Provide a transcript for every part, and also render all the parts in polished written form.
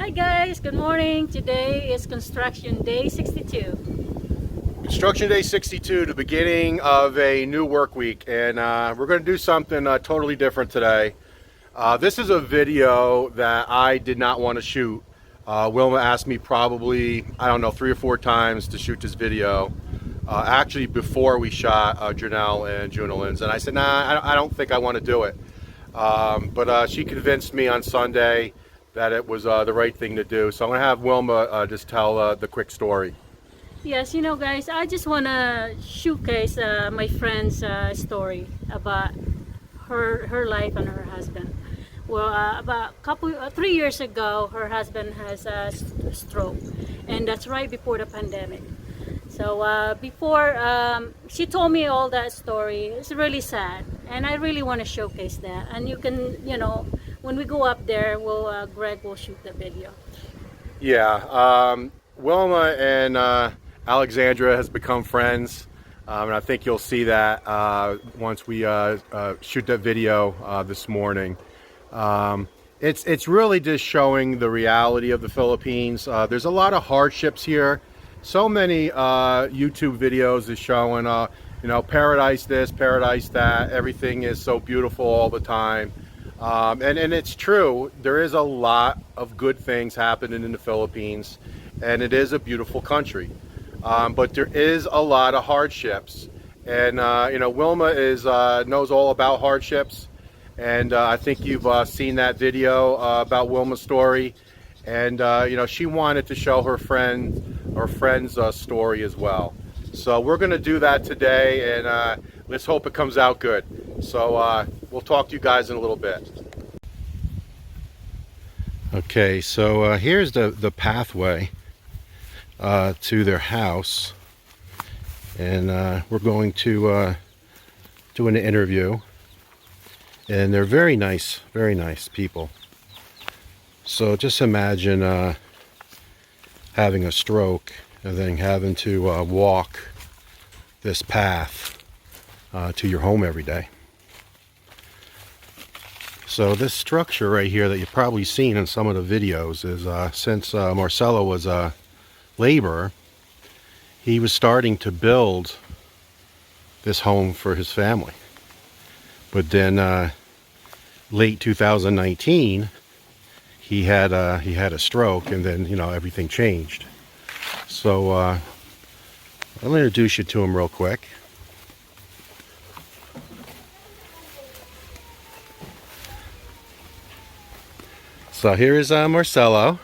Hi guys, good morning. Today is construction day 62. Construction day 62, the beginning of a new work week, and we're going to do something totally different today. This is a video that I did not want to shoot. Wilma asked me probably, I don't know, 3 or 4 times to shoot this video. Actually, before we shot Janelle and Junalyn's, and I said, nah, I don't think I want to do it. But she convinced me on Sunday that it was the right thing to do. So I'm going to have Wilma just tell the quick story. Yes, you know guys, I just want to showcase my friend's story about her life and her husband. Well, about 3 years ago, her husband has a stroke, and that's right before the pandemic. So she told me all that story. It's really sad, and I really want to showcase that. And you can, when we go up there, Greg will shoot the video. Yeah, Wilma and Alexandra has become friends, and I think you'll see that once we shoot that video this morning. It's really just showing the reality of the Philippines. There's a lot of hardships here. So many YouTube videos is showing, paradise this, paradise that. Everything is so beautiful all the time. And it's true. There is a lot of good things happening in the Philippines, and it is a beautiful country. But there is a lot of hardships. And, Wilma knows all about hardships. And I think you've seen that video about Wilma's story. And, she wanted to show her friend's story as well. So we're going to do that today, and let's hope it comes out good. So we'll talk to you guys in a little bit. Okay, so here's the pathway to their house, and we're going to do an interview, and they're very nice people. So just imagine having a stroke and then having to walk this path to your home every day. So this structure right here that you've probably seen in some of the videos is since Marcello was a laborer, he was starting to build this home for his family. But then late 2019, he had a stroke, and then everything changed. So I'll introduce you to him real quick. So here is Marcello.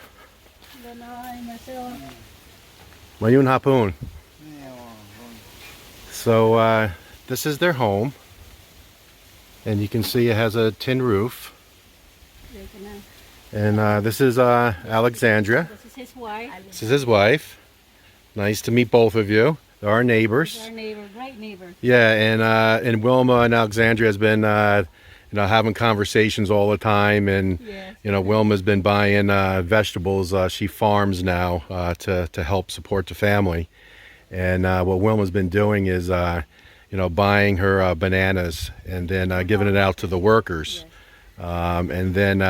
Mayun hapon. So this is their home, and you can see it has a tin roof. And this is Alexandra. This is his wife. This is his wife. Nice to meet both of you. They're our neighbors. Our neighbor, great neighbor. Yeah, and Wilma and Alexandra has been having conversations all the time, and Yes. Wilma's been buying vegetables. She farms now to help support the family. And what Wilma's been doing is buying her bananas and then giving it out to the workers. Yes. And then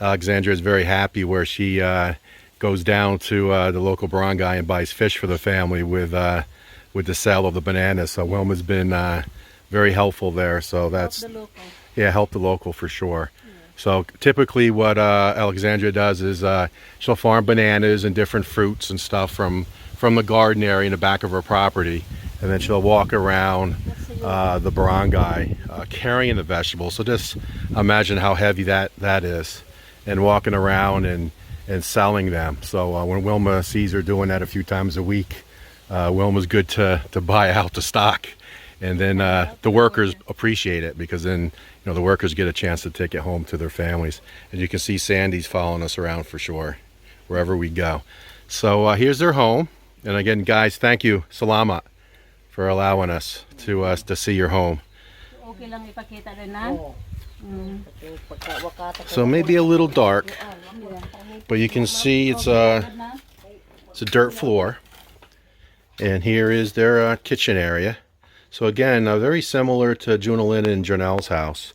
Alexandra is very happy where she goes down to the local barangay and buys fish for the family with the sale of the bananas. So Wilma's been very helpful there. So that's Help the local. Yeah, help the local for sure. Yeah. So typically what Alexandra does is she'll farm bananas and different fruits and stuff from the garden area in the back of her property, and then she'll walk around the barangay carrying the vegetables. So just imagine how heavy that is, and walking around and selling them. So when Wilma sees her doing that a few times a week, Wilma's good to buy out the stock, and then the workers appreciate it, because then the workers get a chance to take it home to their families. And you can see Sandy's following us around for sure wherever we go. So here's their home. And again, guys, thank you, salamat, for allowing us to see your home. Okay lang ipakita rin na. So maybe a little dark, but you can see it's a dirt floor, and here is their kitchen area. So again, very similar to Junalyn and Janelle's house,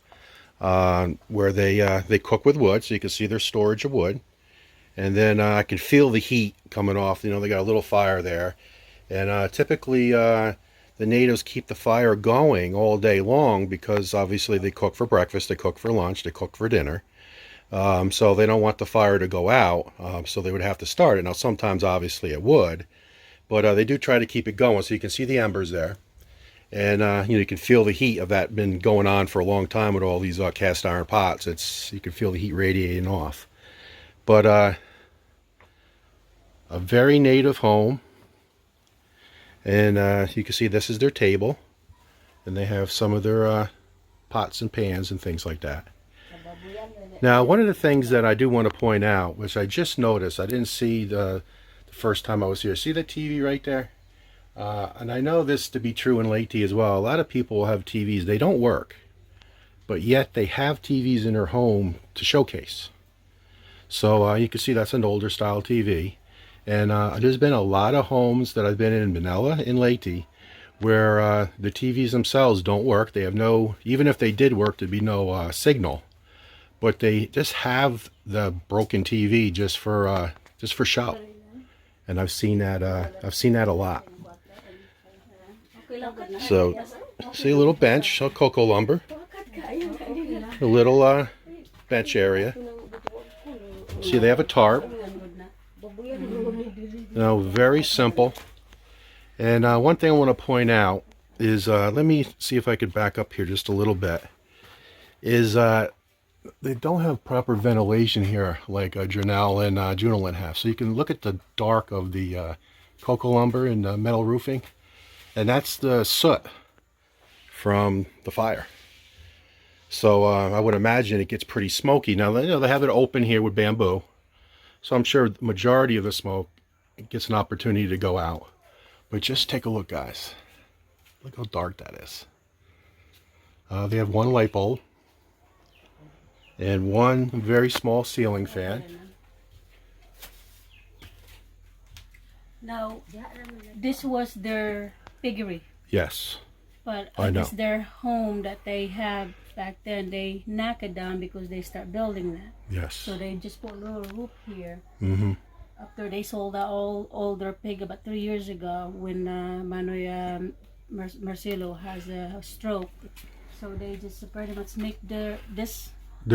where they cook with wood. So you can see their storage of wood, And then I can feel the heat coming off. You know, they got a little fire there. And typically the natives keep the fire going all day long because obviously they cook for breakfast, they cook for lunch, they cook for dinner. So they don't want the fire to go out, so they would have to start it. Now sometimes obviously it would, but they do try to keep it going. So you can see the embers there. And you know, you can feel the heat of that been going on for a long time with all these cast iron pots. You can feel the heat radiating off. But a very native home. And you can see this is their table. And they have some of their pots and pans and things like that. Now, one of the things that I do want to point out, which I just noticed, I didn't see the first time I was here. See the TV right there? And I know this to be true in Leyte as well. A lot of people have TVs. They don't work, but yet they have TVs in their home to showcase. So you can see that's an older style TV. And there's been a lot of homes that I've been in Manila, in Leyte, where the TVs themselves don't work. They have no, even if they did work, there'd be no signal. But they just have the broken TV just for show. And I've seen that a lot. So, see a little bench, cocoa lumber, a little bench area. See, they have a tarp. You know, very simple. And one thing I want to point out is, let me see if I could back up here just a little bit, is they don't have proper ventilation here like Janelle and Junelin have. So you can look at the dark of the cocoa lumber and metal roofing. And that's the soot from the fire. So I would imagine it gets pretty smoky. Now, you know, they have it open here with bamboo. So I'm sure the majority of the smoke gets an opportunity to go out. But just take a look, guys. Look how dark that is. They have one light bulb and one very small ceiling fan. Now, this was their piggery. Yes. But I know. it's their home that they had back then. They knock it down because they start building that. Yes. So they just put a little roof here. Mm-hmm. After they sold out all their pig about 3 years ago when Manoy Marcello has a stroke. So they just pretty much make their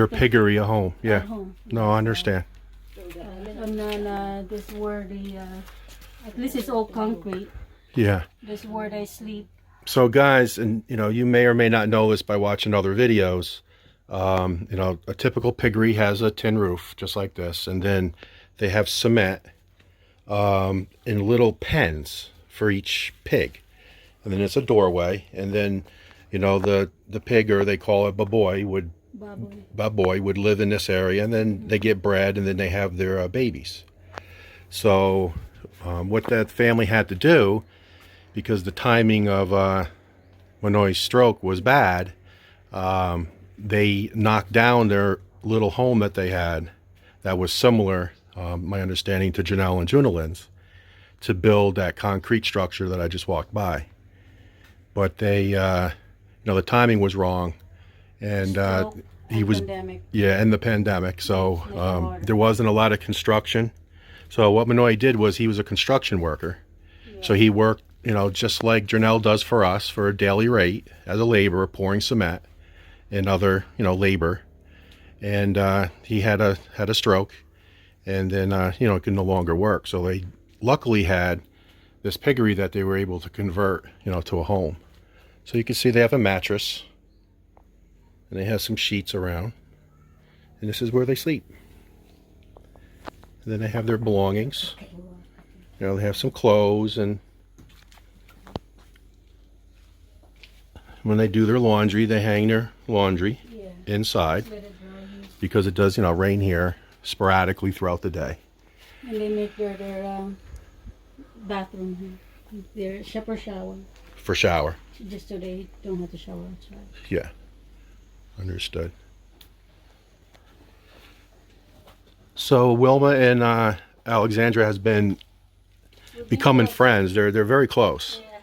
piggery a home. Yeah. Home. No, I understand. And then this is where at least it's all concrete. Yeah. This is where they sleep. So guys, and you know, you may or may not know this by watching other videos, you know, a typical piggery has a tin roof just like this, and then they have cement in little pens for each pig, and then it's a doorway, and then, you know, the pig, or they call it baboy, would live in this area, and then they get bred, and then they have their babies. So what that family had to do, because the timing of Manoy's stroke was bad, they knocked down their little home that they had that was similar, my understanding, to Janelle and Junelin's, to build that concrete structure that I just walked by. But they, you know, the timing was wrong, and he was, pandemic. yeah, and the pandemic. So there wasn't a lot of construction. So what Manoy did was, he was a construction worker. Yeah. So he worked, you know, just like Janelle does for us, for a daily rate as a laborer, pouring cement and other, you know, labor. And he had a stroke, and then you know, it could no longer work. So they luckily had this piggery that they were able to convert, you know, to a home. So you can see they have a mattress, and they have some sheets around, and this is where they sleep. And then they have their belongings. You know, they have some clothes, and when they do their laundry, they hang their laundry inside, because it does, you know, rain here sporadically throughout the day. And they make their bathroom here, their shower. For shower. Just so they don't have to shower outside. Yeah, understood. So Wilma and Alexandra has been becoming friends. They're very close. Yeah.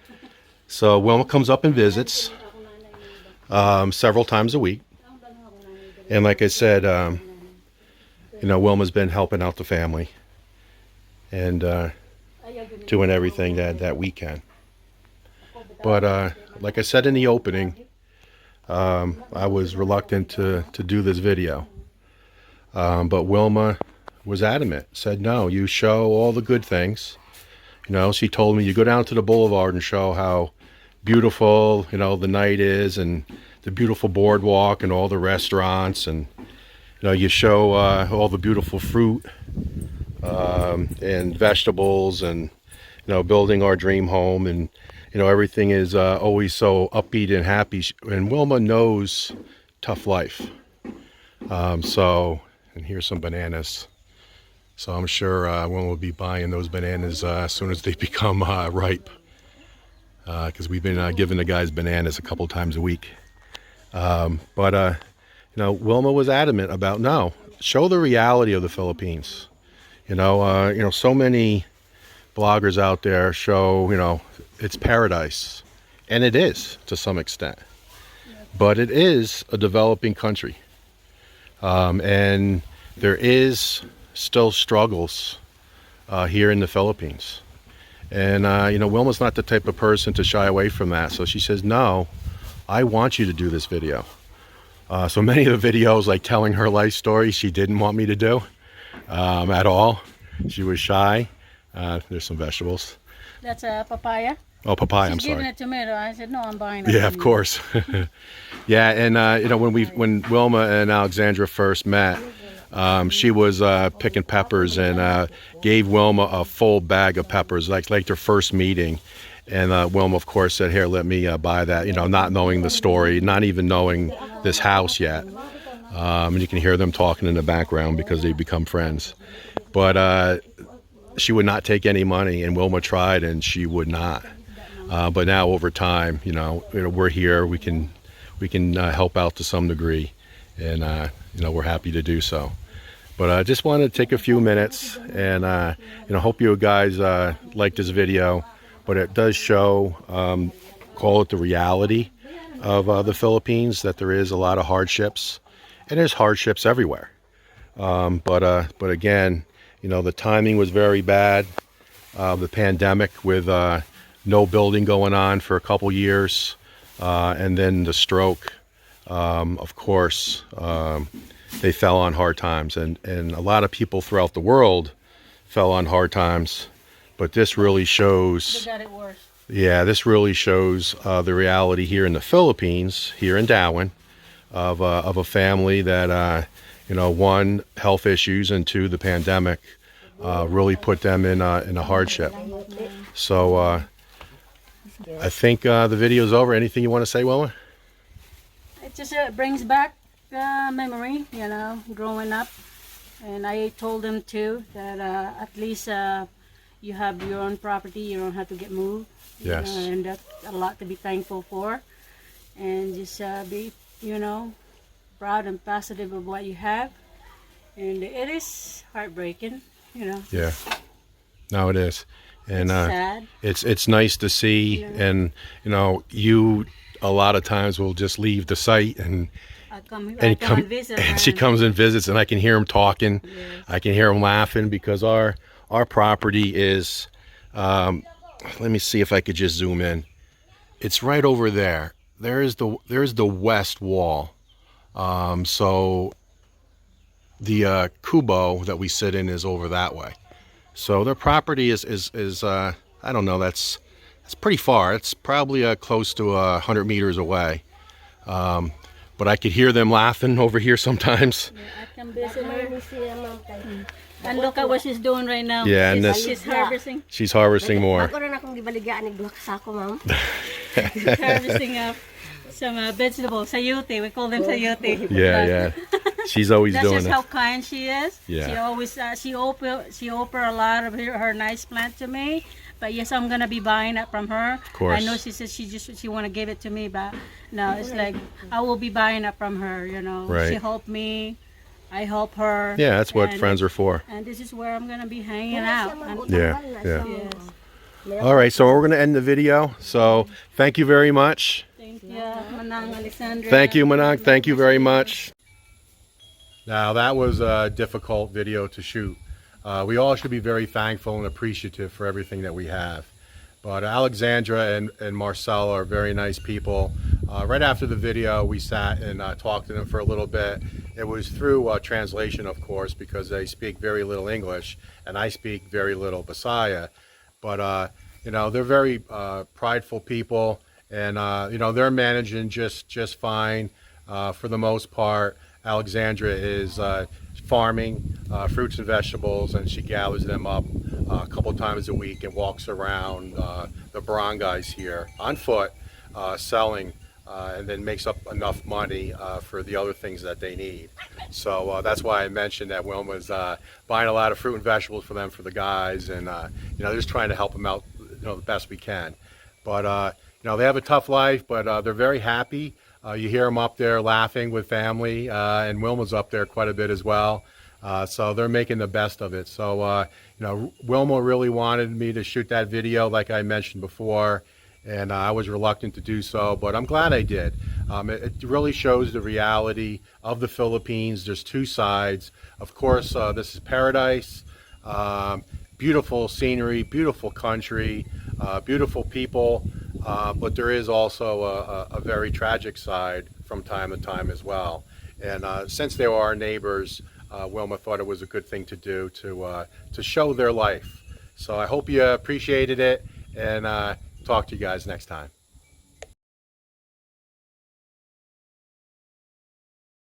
So Wilma comes up and visits several times a week. And like I said, you know, Wilma's been helping out the family and doing everything that we can. But like I said in the opening, I was reluctant to do this video. But Wilma was adamant, said, no, you show all the good things. You know, she told me, you go down to the boulevard and show how beautiful, you know, the night is, and the beautiful boardwalk and all the restaurants, and, you know, you show all the beautiful fruit and vegetables, and, you know, building our dream home, and, you know, everything is always so upbeat and happy. And Wilma knows tough life. So, and here's some bananas. So I'm sure Wilma will be buying those bananas as soon as they become ripe. Because we've been giving the guys bananas a couple times a week. You know, Wilma was adamant about, no, show the reality of the Philippines. You know, so many bloggers out there show, you know, it's paradise. And it is, to some extent. But it is a developing country. And there is still struggles here in the Philippines. And, you know, Wilma's not the type of person to shy away from that. So she says, no, I want you to do this video. So many of the videos, like telling her life story, she didn't want me to do at all. She was shy. There's some vegetables. That's a papaya. Oh, papaya, I'm She's sorry. giving it to me. I said, no, I'm buying it. Yeah, of course. Yeah, and you know, when Wilma and Alexandra first met, she was picking peppers and gave Wilma a full bag of peppers, like their first meeting. And Wilma, of course, said, here, let me buy that, you know, not knowing the story, not even knowing this house yet. And you can hear them talking in the background because they become friends. But she would not take any money, and Wilma tried, and she would not. But now, over time, you know, we're here. We can help out to some degree, and you know, we're happy to do so. But I just wanted to take a few minutes, and you know, hope you guys like this video. But it does show, call it the reality of the Philippines, that there is a lot of hardships, and there's hardships everywhere. But again, you know, the timing was very bad. The pandemic with no building going on for a couple years, and then the stroke. Of course, they fell on hard times, and a lot of people throughout the world fell on hard times. But this really shows. They got it worse. Yeah, this really shows the reality here in the Philippines, here in Dauin, of a family that you know, one, health issues, and two, the pandemic really put them in a hardship. So I think the video's over. Anything you want to say, Wilma? It just brings back memory, you know, growing up. And I told them too that at least you have your own property. You don't have to get moved. Yes. You know, and that's a lot to be thankful for. And just be, you know, proud and positive of what you have. And it is heartbreaking, you know. Yeah. No, it is. And It's sad. it's nice to see. Yeah. And you know, you a lot of times will just leave the site and I come and visit. and she comes and visits, and I can hear them talking. Yes. I can hear them laughing, because our property is let me see if I could just zoom in. It's right over there. There's the west wall. So the kubo that we sit in is over that way. So their property is I don't know, that's pretty far. It's probably close to 100 meters away. But I could hear them laughing over here sometimes. Yeah, I can visit her. And look at what she's doing right now. Yeah, and she's harvesting. She's harvesting more. Ako rin akong gibaligyan ng duha ka sako, ma'am. She's harvesting some vegetables. Sayote, we call them sayote. Yeah. She's always That's doing just it. how kind she is. Yeah. She always she offer a lot of her nice plant to me. But yes, I'm gonna be buying it from her. Of course. I know she says she wanna give it to me, but no, it's like I will be buying it from her. You know, Right. she helped me, I help her. Yeah, that's what and- friends are for. And this is where I'm gonna be hanging out. And, Yeah. yes. All right, so we're going to end the video. So thank you very much. Thank you, Manang Alexandra. Thank you, Manang. Thank you very much. Now that was a difficult video to shoot. We all should be very thankful and appreciative for everything that we have. But Alexandra and Marcello are very nice people. Right after the video, we sat and talked to them for a little bit. It was through translation, of course, because they speak very little English and I speak very little Bisaya. But you know, they're very prideful people, and you know, they're managing just fine for the most part. Alexandra is farming fruits and vegetables, and she gathers them up a couple times a week and walks around the barangays here on foot, selling, and then makes up enough money for the other things that they need. So that's why I mentioned that Wilma's buying a lot of fruit and vegetables for them, for the guys, and you know, just trying to help them out, you know, the best we can. But you know, they have a tough life, but they're very happy. You hear them up there laughing with family, and Wilma's up there quite a bit as well. So they're making the best of it. So you know, Wilma really wanted me to shoot that video, like I mentioned before, and I was reluctant to do so, but I'm glad I did. It really shows the reality of the Philippines. There's two sides. Of course, this is paradise. Beautiful scenery, beautiful country, beautiful people, but there is also a very tragic side from time to time as well. And since they were our neighbors, Wilma thought it was a good thing to do to show their life. So I hope you appreciated it, and talk to you guys next time.